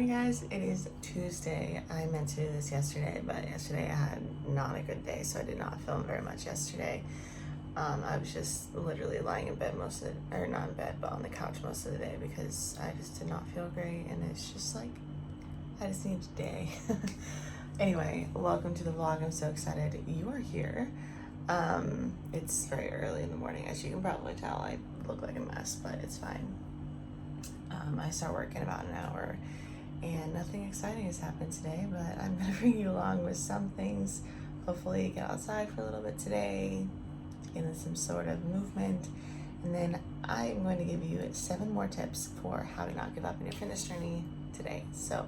morning, guys. It is Tuesday. I meant to do this yesterday, but yesterday I had not a good day, so I did not film very much yesterday. I was just literally lying in bed most of the, or not in bed, but on the couch most of the day because I just did not feel great, and it's just like, I just need a day. Anyway, welcome to the vlog. I'm so excited you are here. It's very early in the morning, as you can probably tell. I look like a mess, but it's fine. I start work in about an hour, and nothing exciting has happened today, but I'm gonna bring you along with some things. Hopefully get outside for a little bit today, get in some sort of movement, and then I'm going to give you 7 more tips for how to not give up in your fitness journey today. So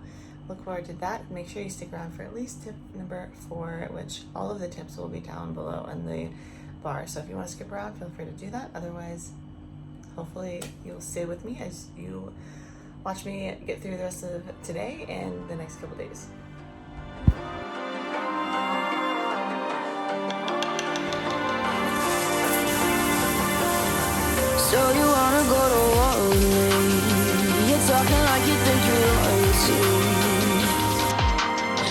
look forward to that. Make sure you stick around for at least tip number 4, which all of the tips will be down below in the bar. So if you want to skip around, feel free to do that. Otherwise, hopefully you'll stay with me as you watch me get through the rest of today and the next couple days. So you wanna go to war with me? You're talking like you think you're royalty.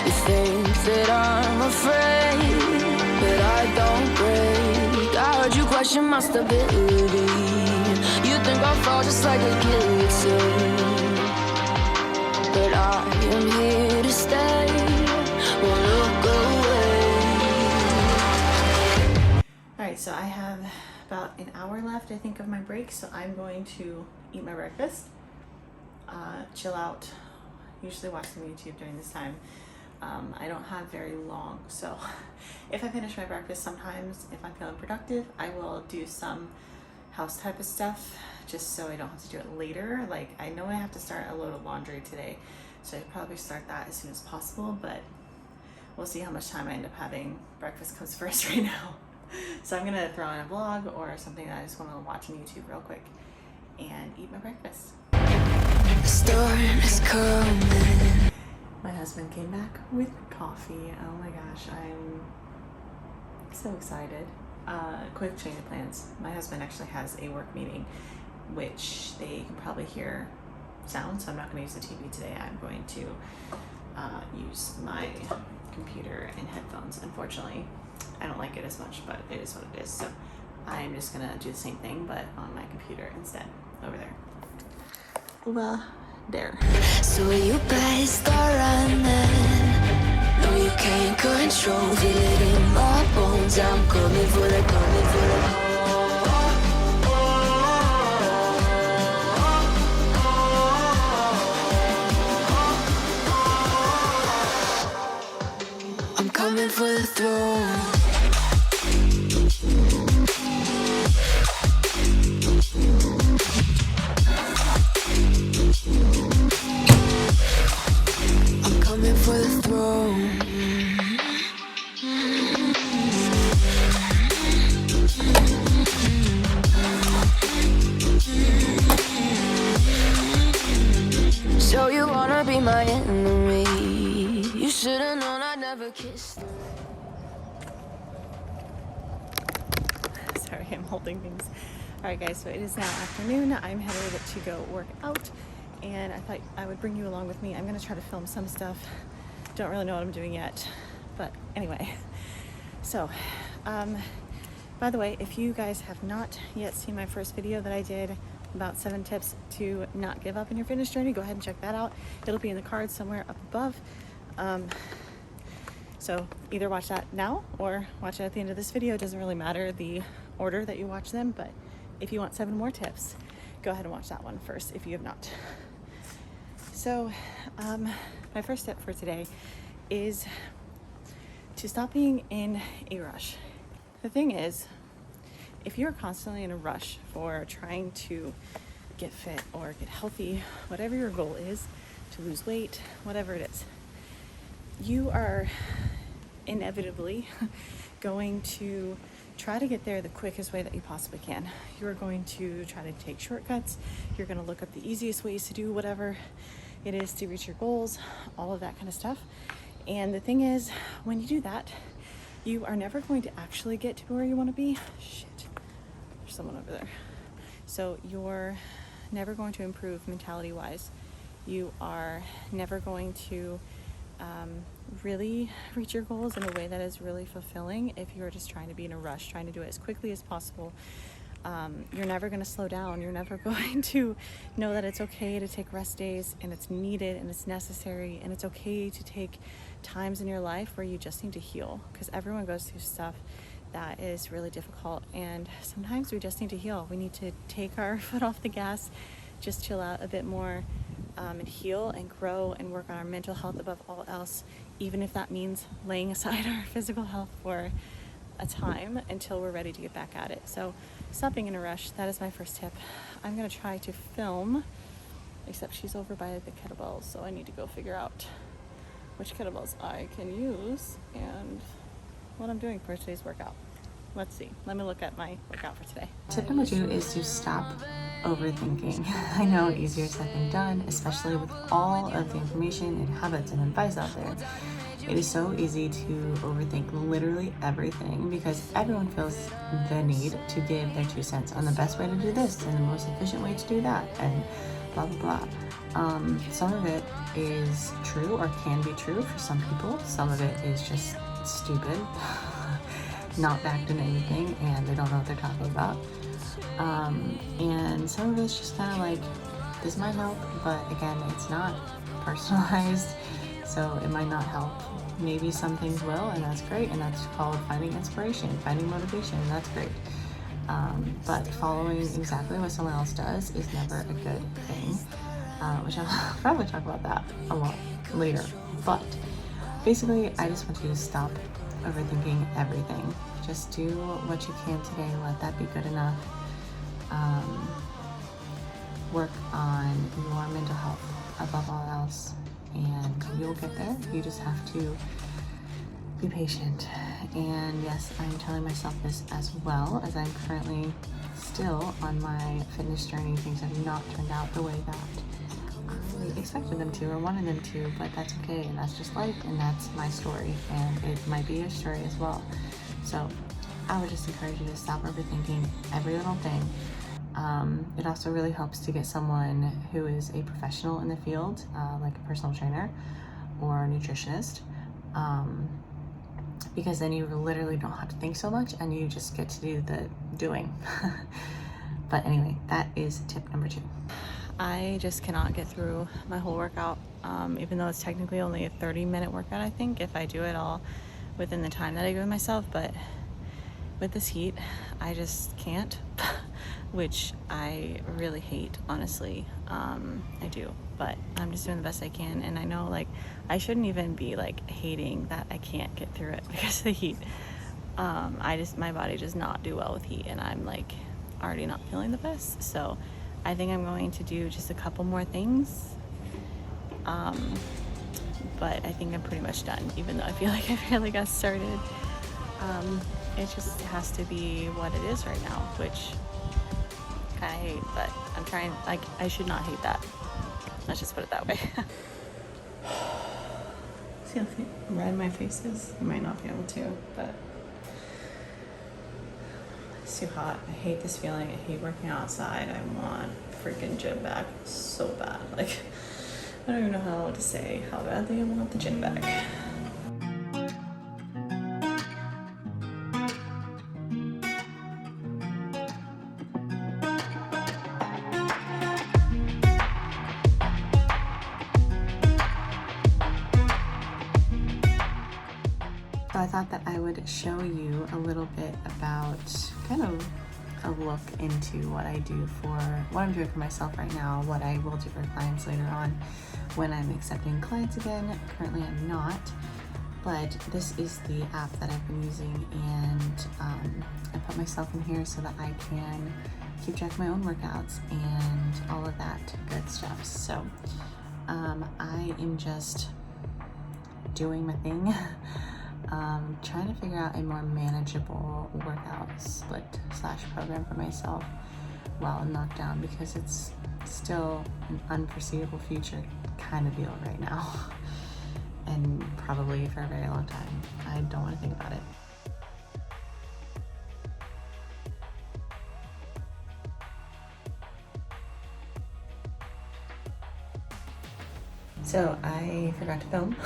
You think that I'm afraid, but I don't break. I heard you question my stability. You think I'll fall just like a guillotine, but I am here to stay. Won't look away. Alright, so I have about an hour left, I think, of my break, so I'm going to eat my breakfast, chill out, usually watch some YouTube during this time. I don't have very long, so if I finish my breakfast, sometimes if I'm feeling productive, I will do some house type of stuff just so I don't have to do it later. Like, I know I have to start a load of laundry today, so I'd probably start that as soon as possible, but we'll see how much time I end up having. Breakfast comes first right now. So I'm gonna throw in a vlog or something that I just want to watch on YouTube real quick and eat my breakfast. The storm is coming. My husband came back with coffee. Oh my gosh, I'm so excited. Quick change of plans. My husband actually has a work meeting, which they can probably hear sound, so I'm not going to use the TV today. I'm going to use my computer and headphones. Unfortunately, I don't like it as much, but it is what it is. So I'm just going to do the same thing, but on my computer instead, over there. Well, there. So you better start running. No, you can't control. Feel it in my bones. I'm coming for the, coming for the. I'm coming for the throne. I'm coming for the throne. So you wanna be my enemy? You should've known I'd never kissed. Sorry, I'm holding things. Alright guys, so it is now afternoon. I'm headed to go work out, and I thought I would bring you along with me. I'm going to try to film some stuff. Don't really know what I'm doing yet, but anyway. So, by the way, if you guys have not yet seen my first video that I did about 7 tips to not give up in your fitness journey, go ahead and check that out. It'll be in the cards somewhere up above. So either watch that now or watch it at the end of this video. It doesn't really matter the order that you watch them, but if you want 7 more tips, go ahead and watch that one first if you have not. So my first tip for today is to stop being in a rush. The thing is, if you're constantly in a rush for trying to get fit or get healthy, whatever your goal is, to lose weight, whatever it is, you are inevitably going to try to get there the quickest way that you possibly can. You're going to try to take shortcuts. You're going to look up the easiest ways to do whatever it is to reach your goals, all of that kind of stuff. And the thing is, when you do that, you are never going to actually get to where you want to be. Shit, there's someone over there. So you're never going to improve mentality-wise you are never going to really reach your goals in a way that is really fulfilling if you're just trying to be in a rush, trying to do it as quickly as possible. You're never going to slow down. You're never going to know that it's okay to take rest days, and it's needed and it's necessary, and it's okay to take times in your life where you just need to heal, because everyone goes through stuff that is really difficult, and sometimes we just need to heal. We need to take our foot off the gas, just chill out a bit more, and heal and grow and work on our mental health above all else, even if that means laying aside our physical health for a time until we're ready to get back at it. So stop being in a rush. That is my first tip. I'm going to try to film, except she's over by the kettlebells, so I need to go figure out which kettlebells I can use and what I'm doing for today's workout. Let's see. Let me look at my workout for today. Tip number 2 is to stop overthinking. I know, easier said than done, especially with all of the information and habits and advice out there. It is so easy to overthink literally everything because everyone feels the need to give their 2 cents on the best way to do this and the most efficient way to do that, and blah blah blah. Some of it is true or can be true for some people. Some of it is just stupid, not backed in anything, and they don't know what they're talking about. And some of it's just kind of like, this might help, but again, it's not personalized, so it might not help. Maybe some things will, and that's great, and that's called finding inspiration, finding motivation, and that's great. But following exactly what someone else does is never a good thing, which I'll probably talk about that a lot later. But basically, I just want you to stop overthinking everything. Just do what you can today. Let that be good enough. Work on your mental health above all else, and you'll get there. You just have to be patient. And yes, I'm telling myself this as well, as I'm currently still on my fitness journey. Things have not turned out the way that I expected them to or wanted them to, but that's okay, and that's just life, and that's my story, and it might be your story as well. So I would just encourage you to stop overthinking every little thing. It also really helps to get someone who is a professional in the field, like a personal trainer or a nutritionist, because then you literally don't have to think so much and you just get to do the doing. But anyway, that is tip number 2. I just cannot get through my whole workout, even though it's technically only a 30-minute workout, I think, if I do it all within the time that I give myself. But with this heat, I just can't, which I really hate, honestly. I do, but I'm just doing the best I can, and I know, like, I shouldn't even be, like, hating that I can't get through it because of the heat. My body does not do well with heat, and I'm, like, already not feeling the best, so I think I'm going to do just a couple more things, but I think I'm pretty much done, even though I feel like I barely got started. It just has to be what it is right now, which I hate, but I'm trying. Like, I should not hate that. Let's just put it that way. See how red my face is? You might not be able to, but it's too hot. I hate this feeling. I hate working outside. I want freaking gym back so bad. Like, I don't even know how to say how badly I want the gym back. So I thought that I would show you a little bit about kind of a look into what I do for, what I'm doing for myself right now, what I will do for clients later on when I'm accepting clients again. Currently I'm not, but this is the app that I've been using, and I put myself in here so that I can keep track of my own workouts and all of that good stuff. So I am just doing my thing. Trying to figure out a more manageable workout split / program for myself while in lockdown, because it's still an unforeseeable future kind of deal right now, and probably for a very long time. I don't want to think about it. So I forgot to film.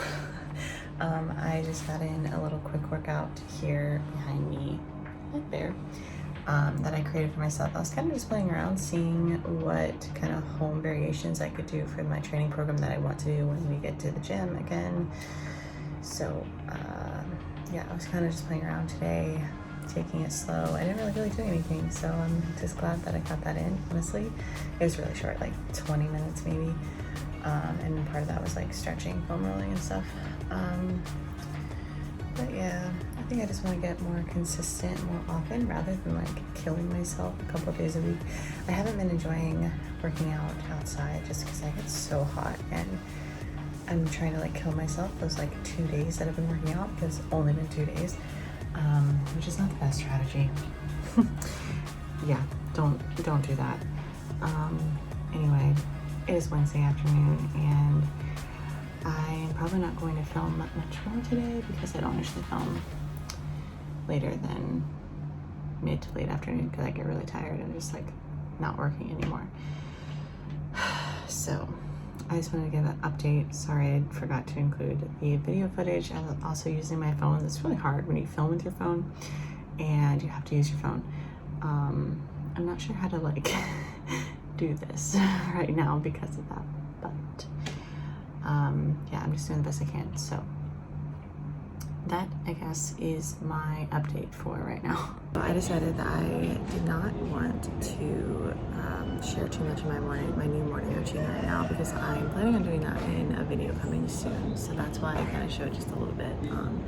I just got in a little quick workout here behind me, right there, that I created for myself. I was kind of just playing around, seeing what kind of home variations I could do for my training program that I want to do when we get to the gym again. So yeah, I was kind of just playing around today, taking it slow. I didn't really do anything, so I'm just glad that I got that in, honestly. It was really short, like 20 minutes maybe. And part of that was like stretching, foam rolling and stuff. But yeah, I think I just want to get more consistent more often rather than like killing myself a couple of days a week. I haven't been enjoying working out outside just because I get so hot, and I'm trying to like kill myself those like 2 days that I've been working out, because it's only been 2 days, which is not the best strategy. Yeah, don't do that. Anyway, it is Wednesday afternoon, and I am probably not going to film much more today because I don't usually film later than mid to late afternoon because I get really tired and just like not working anymore. So I just wanted to give an update. Sorry I forgot to include the video footage. I'm also using my phone. It's really hard when you film with your phone and you have to use your phone. I'm not sure how to like do this right now because of that, but yeah, I'm just doing the best I can. So that, I guess, is my update for right now. I decided that I did not want to share too much of my new morning routine right now, because I'm planning on doing that in a video coming soon. So that's why I kind of showed just a little bit. And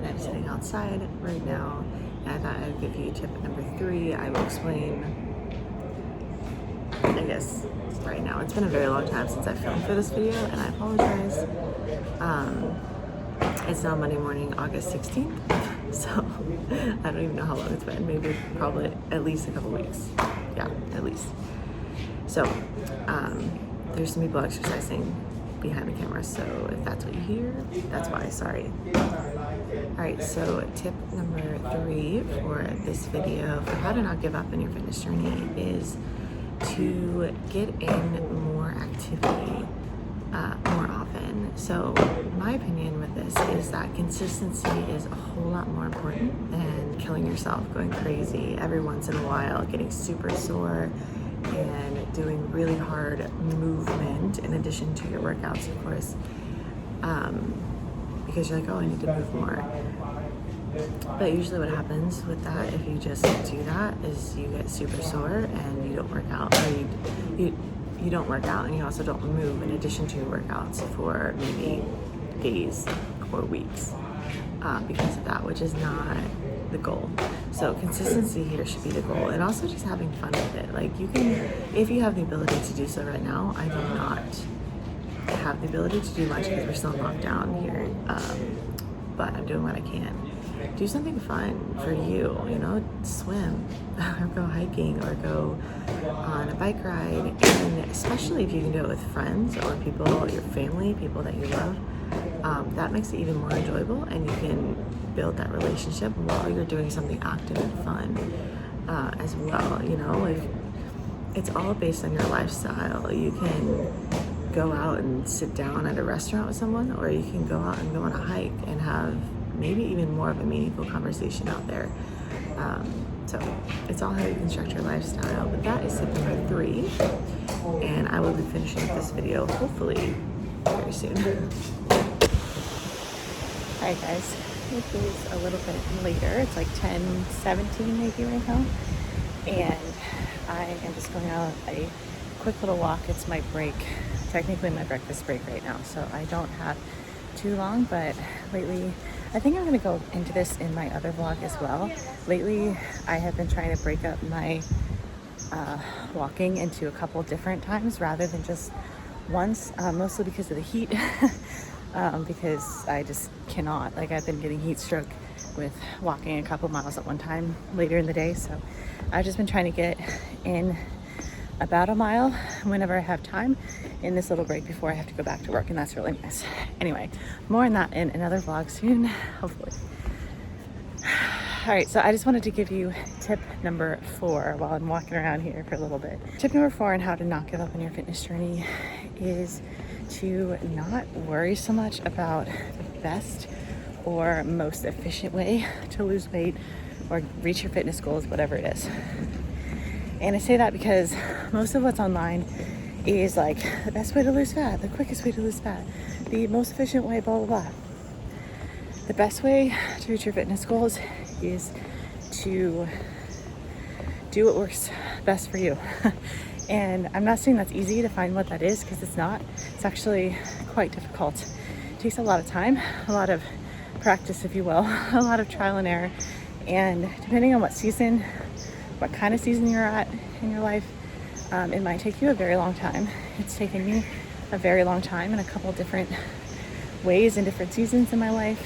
I'm sitting outside right now, and I thought I'd give you tip number 3. I will explain, I guess, right now. It's been a very long time since I filmed for this video, and I apologize. It's now Monday morning, August 16th, so I don't even know how long it's been. Maybe, probably, at least a couple weeks. Yeah, at least. So, there's some people exercising behind the camera, so if that's what you hear, that's why, sorry. Alright, so tip number 3 for this video for how to not give up in your fitness journey is to get in more activity more often. So my opinion with this is that consistency is a whole lot more important than killing yourself, going crazy every once in a while, getting super sore, and doing really hard movement in addition to your workouts, of course, because you're like, oh, I need to move more. But usually what happens with that, if you just do that, is you get super sore and you don't work out, or you don't work out, and you also don't move in addition to your workouts for maybe days or weeks because of that, which is not the goal. So consistency here should be the goal, and also just having fun with it. Like, you can, if you have the ability to do so right now. I do not have the ability to do much because we're still in lockdown here, but I'm doing what I can. Do something fun for you, you know, swim or go hiking or go on a bike ride, and especially if you can do it with friends or people, your family, people that you love, that makes it even more enjoyable, and you can build that relationship while you're doing something active and fun as well. You know, if it's all based on your lifestyle, you can go out and sit down at a restaurant with someone, or you can go out and go on a hike and have maybe even more of a meaningful conversation out there. So it's all how you construct your lifestyle. But that is tip number 3, and I will be finishing up this video hopefully very soon. Alright guys, it is a little bit later. It's like 10:17 maybe right now, and I am just going out a quick little walk. It's my break, technically my breakfast break right now, so I don't have too long. But lately, I think I'm going to go into this in my other vlog as well. Lately, I have been trying to break up my walking into a couple different times rather than just once, mostly because of the heat, because I just cannot. Like, I've been getting heat stroke with walking a couple miles at one time later in the day, so I've just been trying to get in about a mile whenever I have time in this little break before I have to go back to work, and that's really nice. Anyway, more on that in another vlog soon, hopefully. All right, so I just wanted to give you tip number 4 while I'm walking around here for a little bit. Tip number 4 on how to not give up on your fitness journey is to not worry so much about the best or most efficient way to lose weight or reach your fitness goals, whatever it is. And I say that because most of what's online is like the best way to lose fat, the quickest way to lose fat, the most efficient way, blah, blah, blah. The best way to reach your fitness goals is to do what works best for you. And I'm not saying that's easy to find what that is, because it's not. It's actually quite difficult. It takes a lot of time, a lot of practice, if you will, a lot of trial and error. And depending on what season, what kind of season you're at in your life, it might take you a very long time. It's taken me a very long time in a couple different ways in different seasons in my life.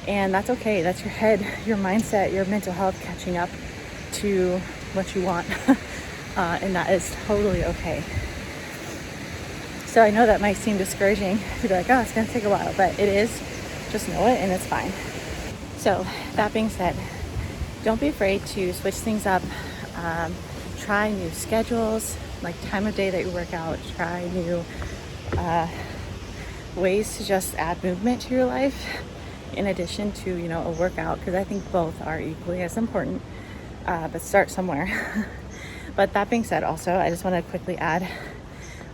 And that's okay. That's your head, your mindset, your mental health catching up to what you want. And that is totally okay. So I know that might seem discouraging to be like, oh, it's going to take a while, but it is. Just know it, and it's fine. So that being said, don't be afraid to switch things up. Try new schedules, like time of day that you work out. Try new ways to just add movement to your life in addition to, a workout, because I think both are equally as important. But start somewhere. But that being said, also, I just want to quickly add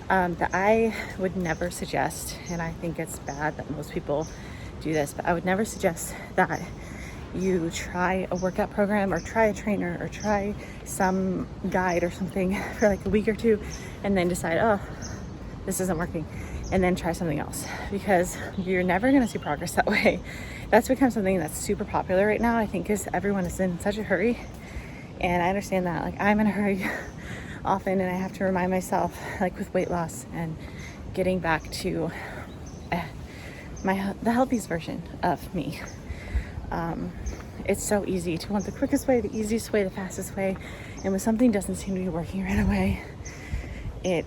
that I would never suggest, and I think it's bad that most people do this, but I would never suggest that you try a workout program or try a trainer or try some guide or something for like a week or two and then decide, oh, this isn't working, and then try something else, because you're never going to see progress that way. That's become something that's super popular right now, I think, because everyone is in such a hurry. And I understand that, like, I'm in a hurry often, and I have to remind myself, like with weight loss and getting back to the healthiest version of me. It's so easy to want the quickest way, the easiest way, the fastest way, and when something doesn't seem to be working right away, it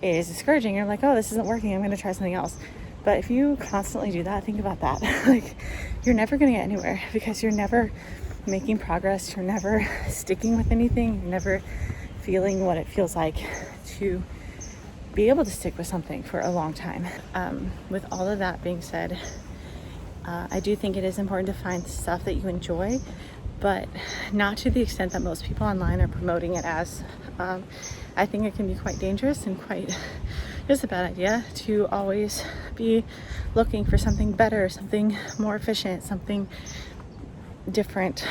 is discouraging. You're like, oh, this isn't working, I'm going to try something else. But if you constantly do that, think about that. Like, you're never going to get anywhere, because you're never making progress, you're never sticking with anything, you're never feeling what it feels like to be able to stick with something for a long time. With all of that being said, I do think it is important to find stuff that you enjoy, but not to the extent that most people online are promoting it as. I think it can be quite dangerous and quite just a bad idea to always be looking for something better, something more efficient, something different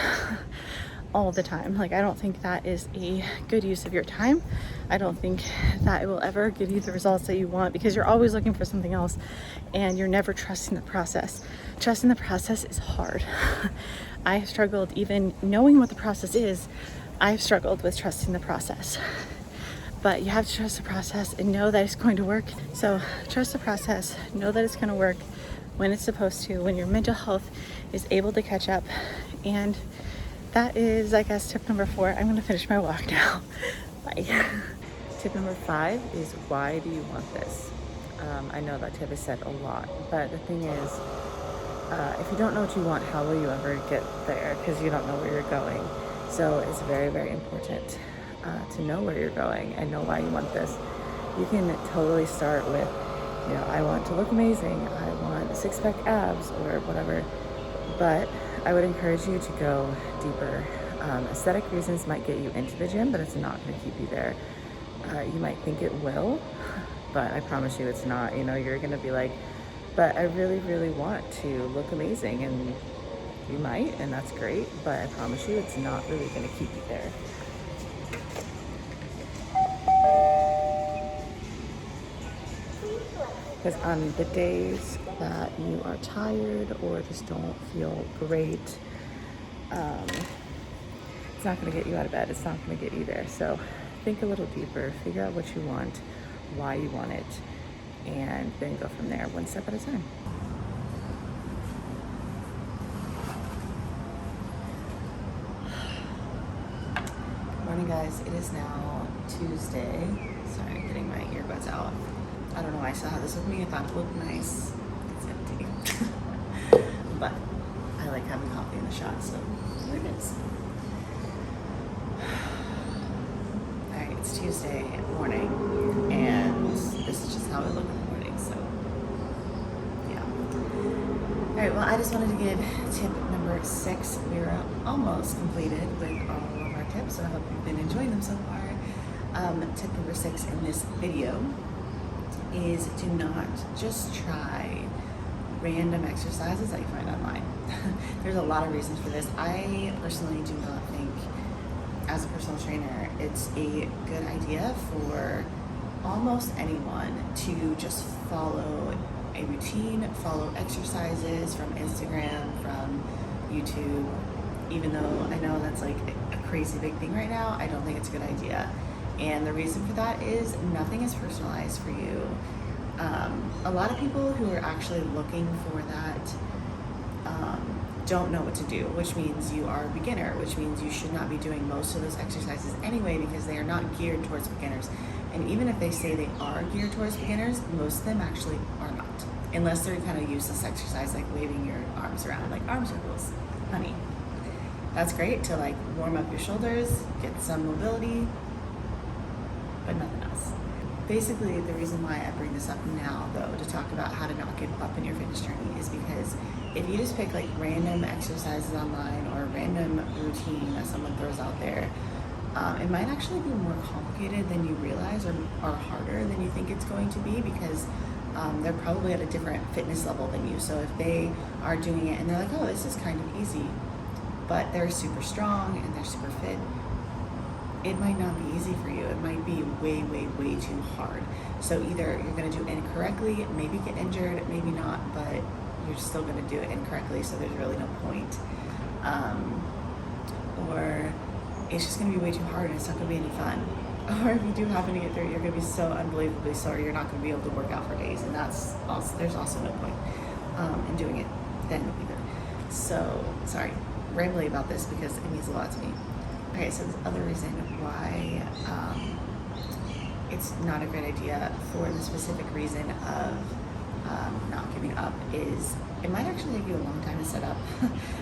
all the time. Like, I don't think that is a good use of your time. I don't think that it will ever give you the results that you want, because you're always looking for something else and you're never trusting the process. Trusting the process is hard. I have struggled, even knowing what the process is, I've struggled with trusting the process. But you have to trust the process and know that it's going to work. So trust the process, know that it's going to work when it's supposed to, when your mental health is able to catch up. And that is, I guess, tip number 4. I'm going to finish my walk now. Bye. Tip number 5 is, why do you want this? I know that tip is said a lot, but the thing is, if you don't know what you want, how will you ever get there? Because you don't know where you're going. So it's very, very important to know where you're going and know why you want this. You can totally start with, I want to look amazing, I want 6-pack abs, or whatever. But I would encourage you to go deeper. Aesthetic reasons might get you into the gym, but it's not going to keep you there. You might think it will, but I promise you it's not. You're going to be like, but I really, really want to look amazing, and you might, and that's great, but I promise you it's not really going to keep you there. Because on the days that you are tired or just don't feel great, it's not going to get you out of bed. It's not going to get you there. So think a little deeper, figure out what you want, why you want it, and then go from there, one step at a time. Morning, guys. It is now Tuesday. Sorry, I'm getting my earbuds out. I don't know why I still have this with me. I thought it looked nice. It's empty. But I like having coffee in the shot, so there it is. Alright, it's Tuesday morning, and this is just how Alright, well, I just wanted to give tip number 6. We're almost completed with all of our tips, so I hope you've been enjoying them so far. Tip number 6 in this video is to not just try random exercises that you find online. There's a lot of reasons for this. I personally do not think, as a personal trainer, it's a good idea for almost anyone to just follow a routine, follow exercises from Instagram, from YouTube. Even though I know that's like a crazy big thing right now, I don't think it's a good idea. And the reason for that is nothing is personalized for you. A lot of people who are actually looking for that don't know what to do, which means you are a beginner, which means you should not be doing most of those exercises anyway, because they are not geared towards beginners. And even if they say they are geared towards beginners, most of them actually are not, unless they're kind of useless exercise like waving your arms around, like arm circles. Honey, that's great to like warm up your shoulders, get some mobility, but nothing else. Basically, the reason why I bring this up now, though, to talk about how to not give up in your fitness journey is because if you just pick like random exercises online or a random routine that someone throws out there, it might actually be more complicated than you realize, or harder than you think it's going to be, because they're probably at a different fitness level than you. So if they are doing it and they're like, oh, this is kind of easy, but they're super strong and they're super fit, it might not be easy for you. It might be way, way, way too hard. So either you're going to do it incorrectly, maybe get injured, maybe not, but you're still going to do it incorrectly, so there's really no point. Or it's just going to be way too hard and it's not going to be any fun. Or if you do happen to get through it, you're going to be so unbelievably sore, you're not going to be able to work out for days, and there's also no point in doing it then either. So, sorry, rambling about this because it means a lot to me. Okay, so the other reason why it's not a great idea, for the specific reason of not giving up, is it might actually take you a long time to set up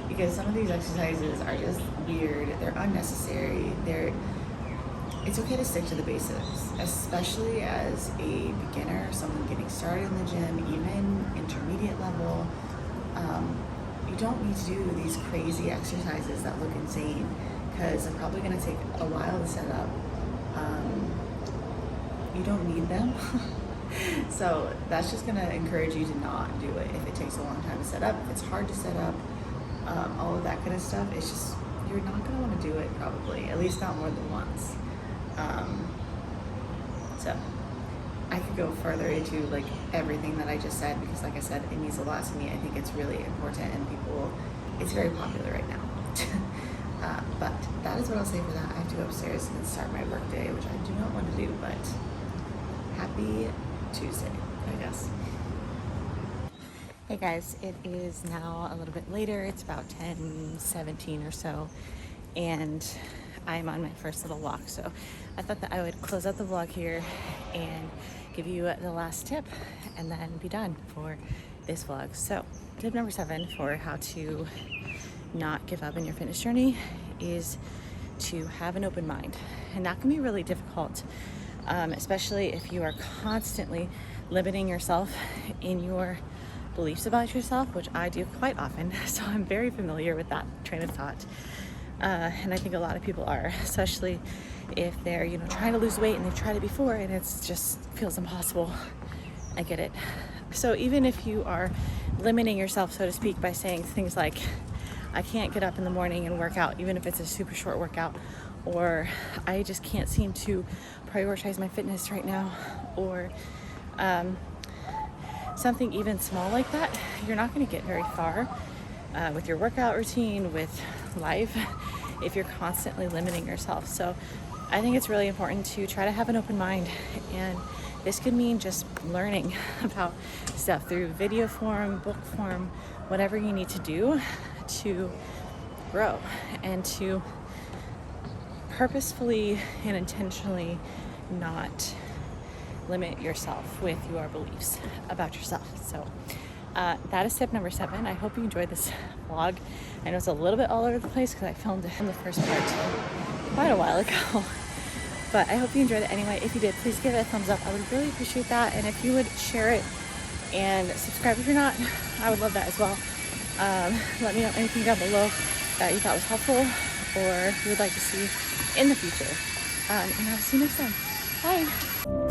because some of these exercises are just weird, they're unnecessary, it's okay to stick to the basics, especially as a beginner, someone getting started in the gym, even intermediate level. You don't need to do these crazy exercises that look insane, because they're probably going to take a while to set up. You don't need them. So that's just going to encourage you to not do it if it takes a long time to set up, if it's hard to set up, all of that kind of stuff. It's just, you're not going to want to do it probably, at least not more than once. So I could go further into like everything that I just said, because like I said, it means a lot to me. I think it's really important, and it's very popular right now. But that is what I'll say for that. I have to go upstairs and start my work day, which I do not want to do, but happy Tuesday, I guess. Hey guys, it is now a little bit later. It's about 10:17 or so, and I'm on my first little walk. So I thought that I would close out the vlog here and give you the last tip and then be done for this vlog. So tip number 7 for how to not give up in your fitness journey is to have an open mind. And that can be really difficult, especially if you are constantly limiting yourself in your beliefs about yourself, which I do quite often. So I'm very familiar with that train of thought. And I think a lot of people are, especially if they're, trying to lose weight and they've tried it before and it's just feels impossible. I get it. So even if you are limiting yourself, so to speak, by saying things like, I can't get up in the morning and work out, even if it's a super short workout, or I just can't seem to prioritize my fitness right now, or something even small like that, you're not going to get very far with your workout routine, with life, if you're constantly limiting yourself. So I think it's really important to try to have an open mind, and this could mean just learning about stuff through video form, book form, whatever you need to do to grow and to purposefully and intentionally not limit yourself with your beliefs about yourself. So that is tip number 7. I hope you enjoyed this vlog. I know it's a little bit all over the place because I filmed it in the first part quite a while ago. But I hope you enjoyed it anyway. If you did, please give it a thumbs up. I would really appreciate that. And if you would share it and subscribe if you're not, I would love that as well. Let me know anything down below that you thought was helpful or you would like to see in the future. And I'll see you next time. Bye.